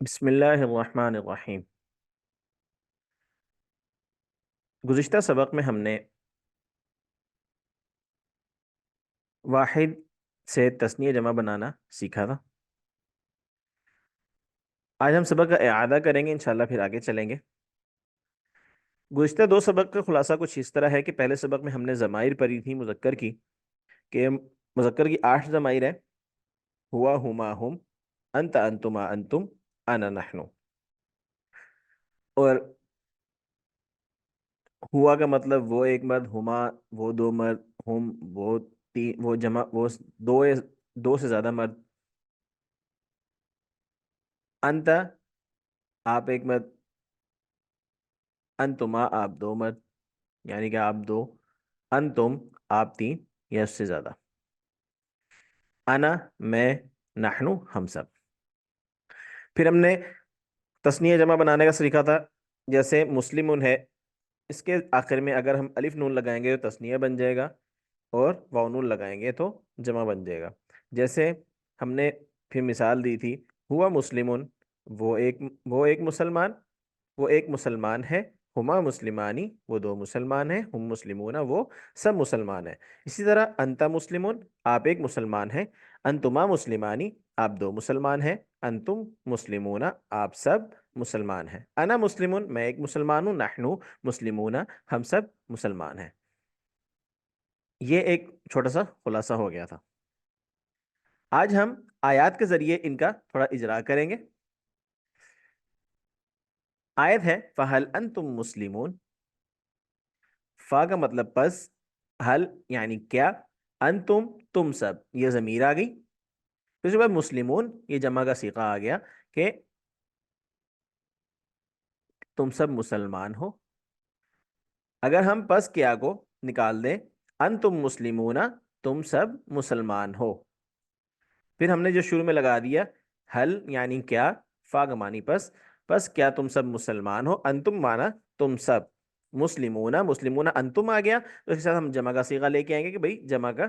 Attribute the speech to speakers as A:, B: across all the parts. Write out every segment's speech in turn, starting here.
A: بسم اللہ الرحمن الرحیم۔ گزشتہ سبق میں ہم نے واحد سے تثنیہ جمع بنانا سیکھا تھا۔ آج ہم سبق کا اعادہ کریں گے انشاءاللہ، پھر آگے چلیں گے۔ گزشتہ دو سبق کا خلاصہ کچھ اس طرح ہے کہ پہلے سبق میں ہم نے ضمائر پڑھی تھی مذکر کی، کہ مذکر کی 8 ضمائر ہیں: ہوا، ہما، ہم، انت، انتما، انتم، انا، نحن۔ اور ہوا کا مطلب وہ ایک مرد، ہما وہ دو مرد، ہم وہ تین، وہ جمع وہ دو دو سے زیادہ مرد، انت آپ ایک مرد، انتما آپ دو مرد، یعنی کہ آپ دو، انتم آپ تین یا اس سے زیادہ، انا میں، نحنو ہم سب۔ پھر ہم نے تثنیہ جمع بنانے کا سلیقہ تھا، جیسے مسلمون ہے، اس کے آخر میں اگر ہم الف نون لگائیں گے تو تثنیہ بن جائے گا، اور واو نون لگائیں گے تو جمع بن جائے گا۔ جیسے ہم نے پھر مثال دی تھی، ہوا مسلمون، وہ ایک وہ ایک مسلمان وہ ایک مسلمان ہے، ہما مسلمانی وہ دو مسلمان ہیں، ہم مسلمون وہ سب مسلمان ہیں۔ اسی طرح انتا مسلمون آپ ایک مسلمان ہیں، انتما مسلمانی آپ دو مسلمان ہیں، انتم مسلمون آپ سب مسلمان ہیں، انا مسلمون میں ایک مسلمان ہوں، نحنو مسلمون ہم سب مسلمان ہیں۔ یہ ایک چھوٹا سا خلاصہ ہو گیا تھا۔ آج ہم آیات کے ذریعے ان کا تھوڑا اجرا کریں گے۔ آیت ہے فَهَلْ أَنْتُمْ مُسْلِمُونَ، فا کا مطلب پس، حل یعنی کیا، انتم تم سب، یہ ضمیر آ گئی، پھر اس کے بعد مسلمون یہ جمع کا صیغہ آ گیا کہ تم سب مسلمان ہو۔ اگر ہم پس کیا کو نکال دیں، انتم مسلمون تم سب مسلمان ہو، پھر ہم نے جو شروع میں لگا دیا حل یعنی کیا، فا کا معنی پس کیا تم سب مسلمان ہو، انتم مانا تم سب، مسلمون مسلمون انتم آ گیا، تو اس کے ساتھ ہم جمع کا صیغہ لے کے آئیں گے کہ بھائی جمع کا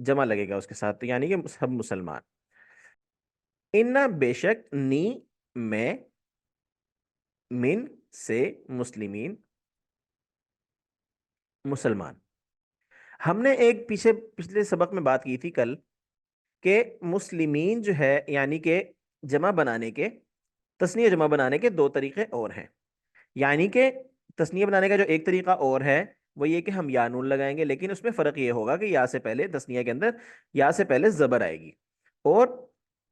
A: جمع لگے گا اس کے ساتھ، تو یعنی کہ سب مسلمان۔ انا بے شک، نی میں، من سے، مسلمین مسلمان۔ ہم نے ایک پچھلے سبق میں بات کی تھی کل، کہ مسلمین جو ہے یعنی کہ جمع بنانے کے، تثنیہ جمع بنانے کے دو طریقے اور ہیں۔ یعنی کہ تثنیہ بنانے کا جو ایک طریقہ اور ہے وہ یہ کہ ہم یا نون لگائیں گے، لیکن اس میں فرق یہ ہوگا کہ یا سے پہلے، تثنیہ کے اندر یا سے پہلے زبر آئے گی، اور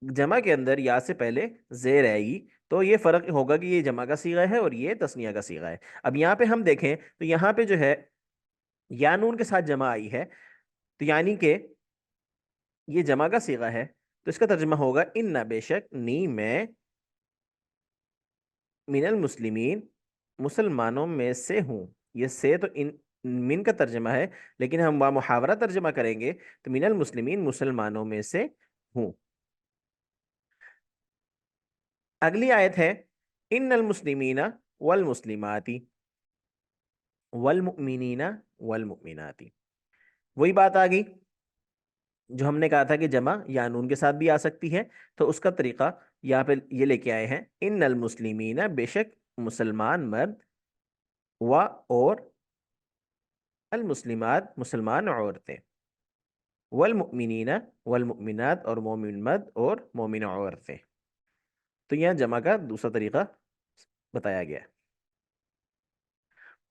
A: جمع کے اندر یا سے پہلے زیر آئے گی، تو یہ فرق ہوگا کہ یہ جمع کا صیغہ ہے اور یہ تثنیہ کا صیغہ ہے۔ اب یہاں پہ ہم دیکھیں تو یہاں پہ جو ہے یا نون کے ساتھ جمع آئی ہے، تو یعنی کہ یہ جمع کا صیغہ ہے، تو اس کا ترجمہ ہوگا ان نہ بے شک، نی میں، من المسلمین مسلمانوں میں سے ہوں۔ یہ سے تو ان من کا ترجمہ ہے، لیکن ہم محاورہ ترجمہ کریں گے تو من المسلمین مسلمانوں میں سے ہوں۔ اگلی آیت ہے ان المسلمین والمسلمات والمؤمنین والمؤمنات، وہی بات آ گئی جو ہم نے کہا تھا کہ جمع یا نون کے ساتھ بھی آ سکتی ہے، تو اس کا طریقہ یہاں پہ یہ لے کے آئے ہیں، ان المسلمین بے شک مسلمان مرد، و اور المسلمات مسلمان عورتیں، والمؤمنین والمؤمنات اور مومن مرد اور مومن عورتیں، تو یہاں جمع کا دوسرا طریقہ بتایا گیا ہے۔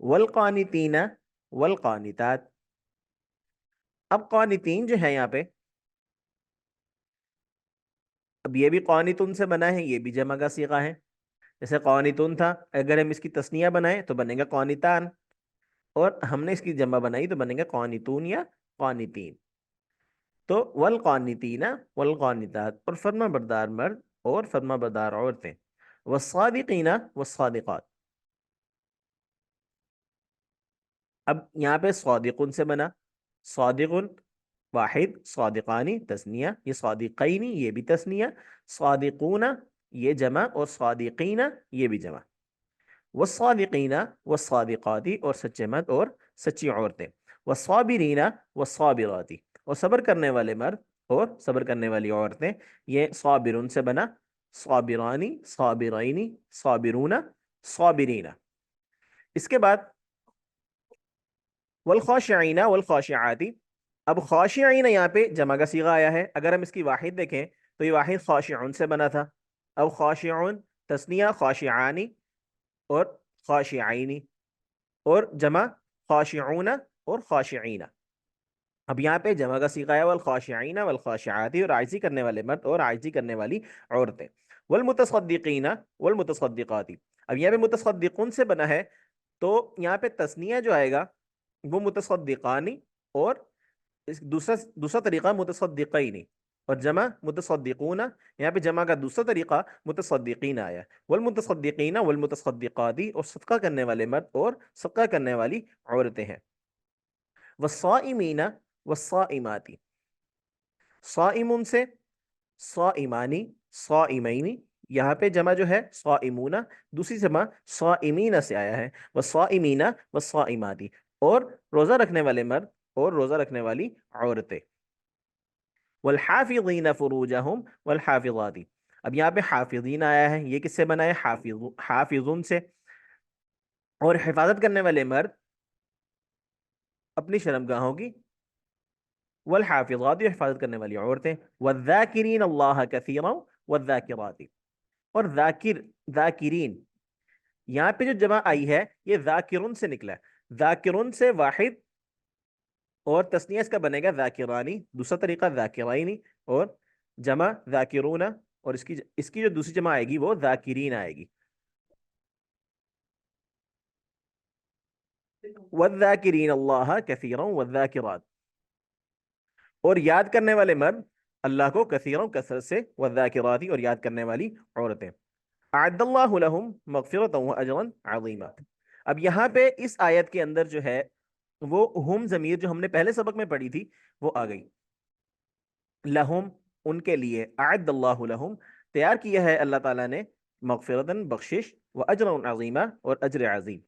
A: والقانتین والقانتات، اب قانتین جو ہے یہاں پہ، اب یہ بھی قانتون سے بنا ہے، یہ بھی جمع کا صیغہ ہے۔ جیسے قانتون تھا، اگر ہم اس کی تثنیہ بنائیں تو بنے گا قانتان، اور ہم نے اس کی جمع بنائی تو بنے گا قانتون یا قانتین۔ تو والقانتین والقانتات، اور فرما بردار مرد اور فرما بردار عورتیں، والصادقین والصادقات، اب یہاں پہ صادقن سے بنا، صادقن واحد، صادقانی تثنیہ، یہ صادقینی یہ بھی تثنیہ، صادقون یہ جمع، اور صادقین یہ بھی جمع، والصادقین والصادقات، اور سچے مرد اور سچی عورتیں، والصابرین والصابرات، اور صبر کرنے والے مرد اور صبر کرنے والی عورتیں، یہ صابرن سے بنا، صابرانی، صابرینی، صابرون، صابرین۔ اس کے بعد والخاشعین والخاشعاتی، اب خاشعین یہاں پہ جمع کا صیغہ آیا ہے، اگر ہم اس کی واحد دیکھیں تو یہ واحد خاشعون سے بنا تھا، اب خاشعون تسنیہ خاشعانی اور خاشعینی، اور جمع خاشعون اور خاشعین۔ اب یہاں پہ جمع کا صیغہ ہے والخاشعین والخاشعاتی، اور عاجزی کرنے والے مرد اور عاجزی کرنے والی عورتیں، والمتصدقین والمتصدقاتی۔ اب یہاں پہ متصدقون سے بنا ہے تو یہاں پہ تسنیہ جو آئے گا وہ متصدقانی، اور دوسرا طریقہ متصدقین، اور جمع متصدقون، یہاں پہ جمع کا دوسرا طریقہ متصدقین آیا، والمتصدقین والمتصدقاتی، اور صدقہ کرنے والے مرد اور صدقہ کرنے والی عورتیں ہیں، والصائمین والصائماتی، صائمون سے صائمانی، صائمینی، یہاں پہ جمع جو ہے صائمون، دوسری جمع صائمین سے آیا ہے، والصائمین والصائماتی، اور روزہ رکھنے والے مرد اور روزہ رکھنے والی عورتیں، والحافظین فروجہم والحافظات۔ اب یہاں پہ حافظین آیا ہے، یہ کس سے بنا ہے؟ حافظون سے، اور حفاظت کرنے والے مرد اپنی شرمگاہوں کی، والحافظات، حفاظت کرنے والی عورتیں، والذاکرین اللہ کثیرا والذاکرات، اور ذاکرین، یہاں پہ جو جمع آئی ہے یہ ذاکرون سے نکلا ہے، ذاکرون سے واحد، اور تسنیہ اس کا بنے گا ذاکرانی، دوسرا طریقہ ذاکرینی، اور جمع ذاکرون، اور اس کی جو دوسری جمع آئے گی وہ ذاکرین آئے گی، والذاکرین اللہ کثیرا والذاکرات، اور یاد کرنے والے مرد اللہ کو کثیروں کثرت سے، والذاکراتی، اور یاد کرنے والی عورتیں، اعد اللہ لہم مغفرۃ واجرا عظیما۔ اب یہاں پہ اس آیت کے اندر جو ہے وہ ہم ضمیر جو ہم نے پہلے سبق میں پڑھی تھی وہ آ گئی، لہم ان کے لیے، اعد اللہ لہم تیار کیا ہے اللہ تعالیٰ نے، مغفرتن بخشش، و اجر عظیمہ اور اجر عظیم۔